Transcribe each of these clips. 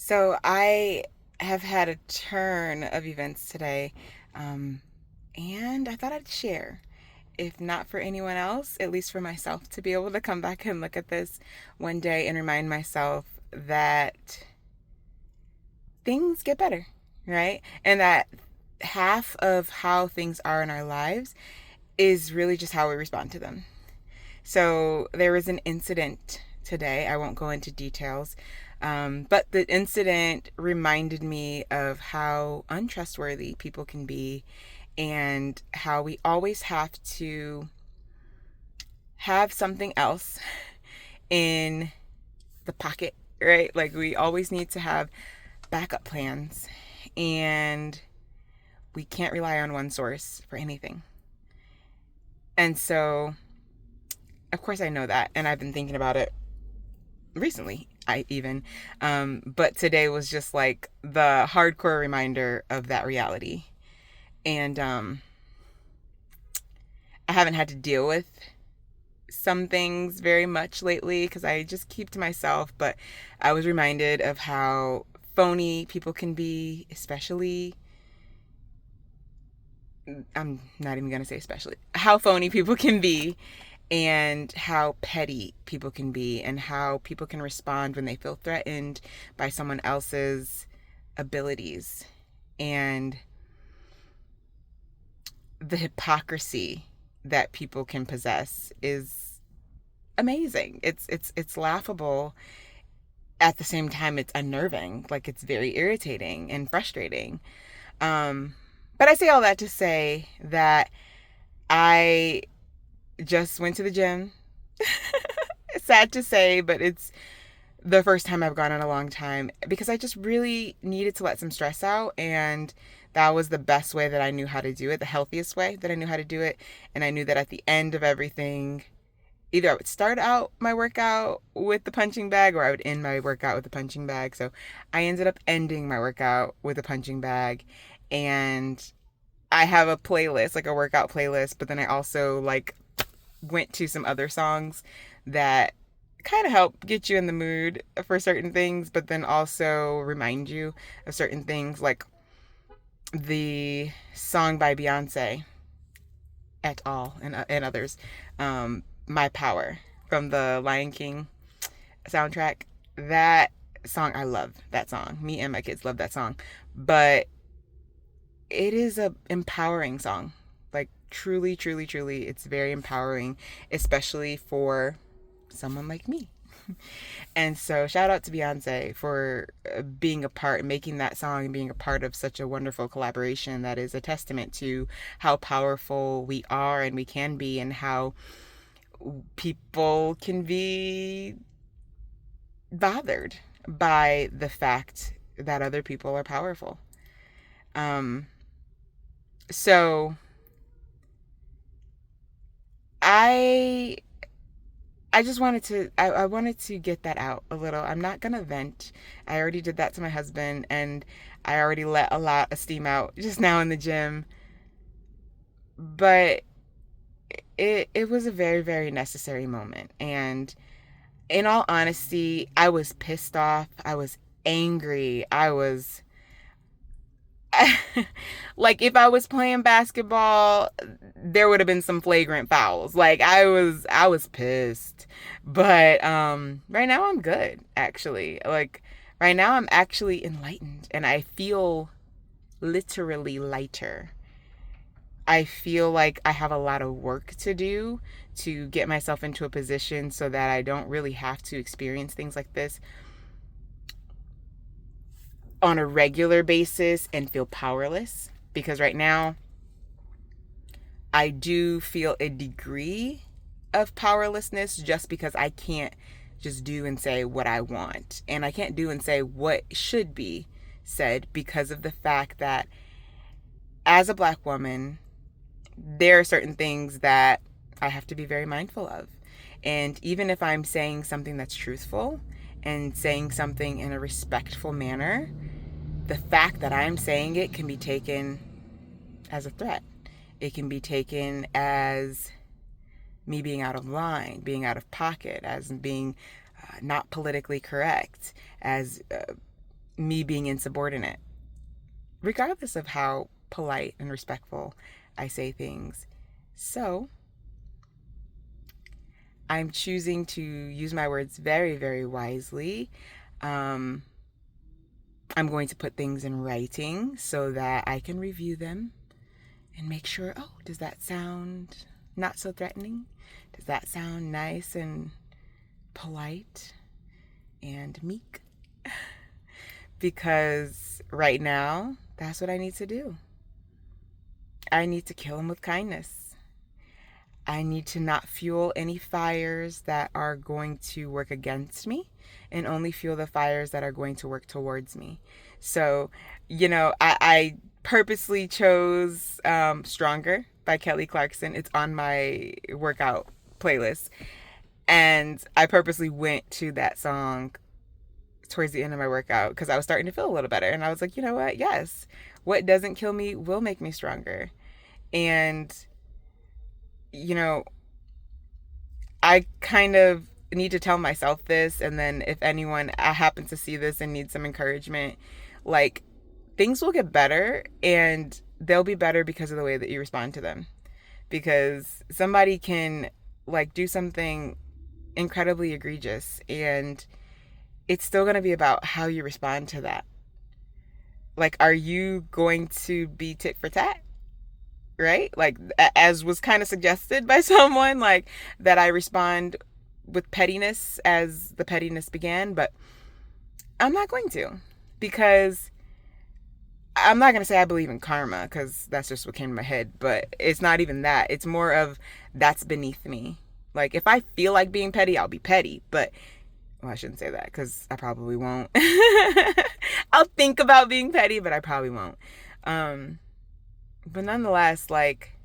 So I have had a turn of events today, um, and I thought I'd share. If not for anyone else, at least for myself, to be able to come back and look at this one day and remind myself that things get better, right? And that half of how things are in our lives is really just how we respond to them. So there was an incident today. I won't go into details, but the incident reminded me of how untrustworthy people can be and how we always have to have something else in the pocket, right? Like we always need to have backup plans and we can't rely on one source for anything. And so, of course, I know that, and I've been thinking about it recently. But today was just like the hardcore reminder of that reality. And I haven't had to deal with some things very much lately because I just keep to myself. But I was reminded of how phony people can be, especially. I'm not even going to say especially. How phony people can be and how petty people can be and how people can respond when they feel threatened by someone else's abilities and the hypocrisy that people can possess is amazing. It's laughable. At the same time, it's unnerving. Like it's very irritating and frustrating. Um, but I say all that to say that I just went to the gym. It's sad to say, but it's the first time I've gone in a long time because I just really needed to let some stress out, and that was the best way that I knew how to do it, the healthiest way that I knew how to do it. And I knew that at the end of everything, either I would start out my workout with the punching bag or I would end my workout with the punching bag. So I ended up ending my workout with a punching bag, and I have a playlist, like a workout playlist, but then I also like went to some other songs that kind of help get you in the mood for certain things, but then also remind you of certain things, like the song by Beyonce et al. And others, My Power from the Lion King soundtrack. That song, I love that song. Me and my kids love that song. But it is a empowering song. Like truly, truly, truly, it's very empowering, especially for someone like me. And so, shout out to Beyonce for being a part, making that song, and being a part of such a wonderful collaboration that is a testament to how powerful we are and we can be, and how people can be bothered by the fact that other people are powerful. Um, so I I just wanted to I wanted to get that out a little. I'm not gonna vent. I already did that to my husband, and I already let a lot of steam out just now in the gym. But it was a very, very necessary moment. And in all honesty, I was pissed off. I was angry. I was like if I was playing basketball, there would have been some flagrant fouls. Like I was pissed. But right now I'm good actually. Like right now I'm actually enlightened and I feel literally lighter. I feel like I have a lot of work to do to get myself into a position so that I don't really have to experience things like this on a regular basis and feel powerless, because right now I do feel a degree of powerlessness just because I can't just do and say what I want. And I can't do and say what should be said because of the fact that as a black woman, there are certain things that I have to be very mindful of. And even if I'm saying something that's truthful and saying something in a respectful manner, the fact that I'm saying it can be taken as a threat. It can be taken as me being out of line, being out of pocket, as being not politically correct, as me being insubordinate, regardless of how polite and respectful I say things. So I'm choosing to use my words very, very wisely. Um, I'm going to put things in writing so that I can review them and make sure, oh, does that sound not so threatening? Does that sound nice and polite and meek? Because right now, that's what I need to do. I need to kill him with kindness. I need to not fuel any fires that are going to work against me and only fuel the fires that are going to work towards me. So, I purposely chose Stronger by Kelly Clarkson. It's on my workout playlist. And I purposely went to that song towards the end of my workout because I was starting to feel a little better. And I was like, you know what? Yes, what doesn't kill me will make me stronger. And, you know, I kind of need to tell myself this. And then if anyone happens to see this and needs some encouragement, like, things will get better, and they'll be better because of the way that you respond to them. Because somebody can, like, do something incredibly egregious, and it's still going to be about how you respond to that. Like, are you going to be tit for tat? Right? Like, as was kind of suggested by someone, like, that I respond with pettiness as the pettiness began, but I'm not going to, because I'm not going to say I believe in karma, because that's just what came to my head, but it's not even that. It's more of, that's beneath me. Like, if I feel like being petty, I'll be petty, but, well, I shouldn't say that, because I probably won't. I'll think about being petty, but I probably won't. But nonetheless, like,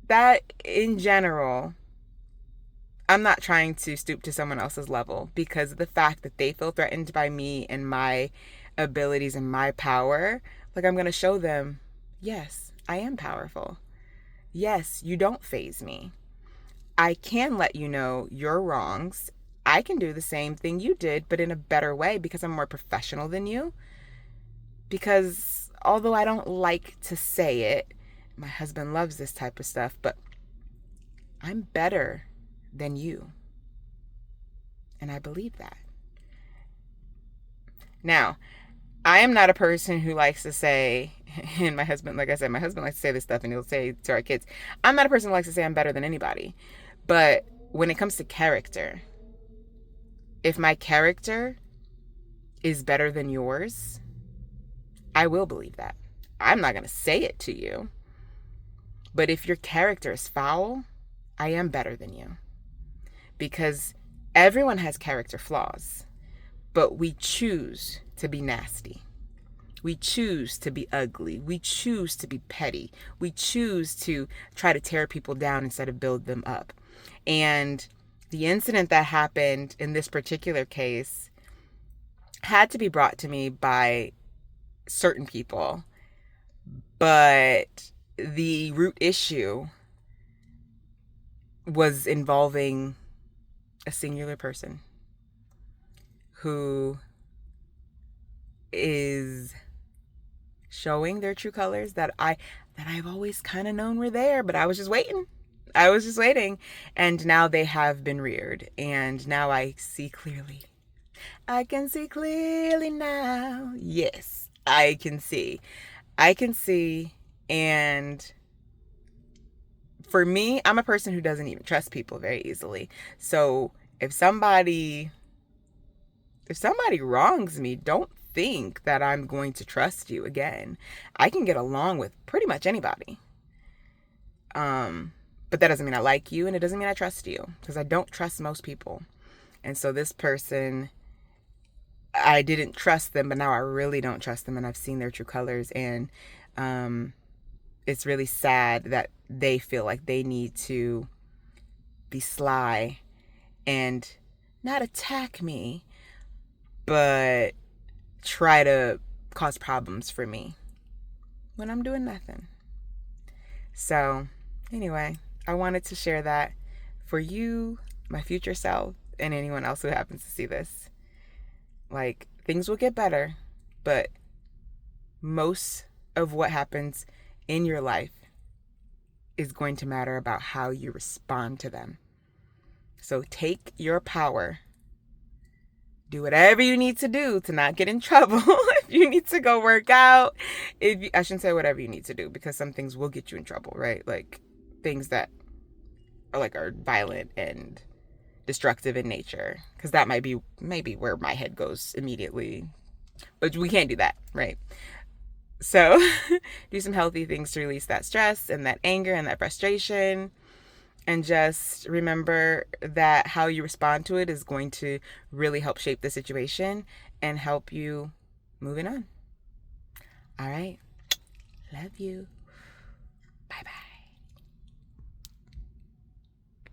that in general, I'm not trying to stoop to someone else's level, because of the fact that they feel threatened by me and my abilities and my power. Like, I'm going to show them, yes, I am powerful. Yes, you don't faze me. I can let you know your wrongs. I can do the same thing you did, but in a better way, because I'm more professional than you. Because although I don't like to say it, my husband loves this type of stuff, but I'm better than you. And I believe that. Now, I am not a person who likes to say, and my husband, like I said, my husband likes to say this stuff, and he'll say to our kids, I'm not a person who likes to say I'm better than anybody. But when it comes to character, if my character is better than yours, I will believe that. I'm not going to say it to you. But if your character is foul, I am better than you. Because everyone has character flaws, but we choose to be nasty. We choose to be ugly. We choose to be petty. We choose to try to tear people down instead of build them up. And the incident that happened in this particular case had to be brought to me by certain people, but the root issue was involving a singular person who is showing their true colors that I've always kind of known were there, but I was just waiting. And now they have been reared, and now I see clearly. I can see clearly now. Yes, I can see. And for me, I'm a person who doesn't even trust people very easily. So if somebody wrongs me, don't think that I'm going to trust you again. I can get along with pretty much anybody. But that doesn't mean I like you, and it doesn't mean I trust you, because I don't trust most people. And so this person, I didn't trust them, but now I really don't trust them, and I've seen their true colors. And it's really sad that they feel like they need to be sly and not attack me, but try to cause problems for me when I'm doing nothing. So anyway, I wanted to share that for you, my future self, and anyone else who happens to see this. Like, things will get better, but most of what happens in your life is going to matter about how you respond to them. So take your power. Do whatever you need to do to not get in trouble. If you need to go work out, I shouldn't say whatever you need to do, because some things will get you in trouble, right? Like things that are violent and destructive in nature, because that might be maybe where my head goes immediately. But we can't do that, right? So do some healthy things to release that stress and that anger and that frustration. And just remember that how you respond to it is going to really help shape the situation and help you moving on. All right. Love you. Bye-bye.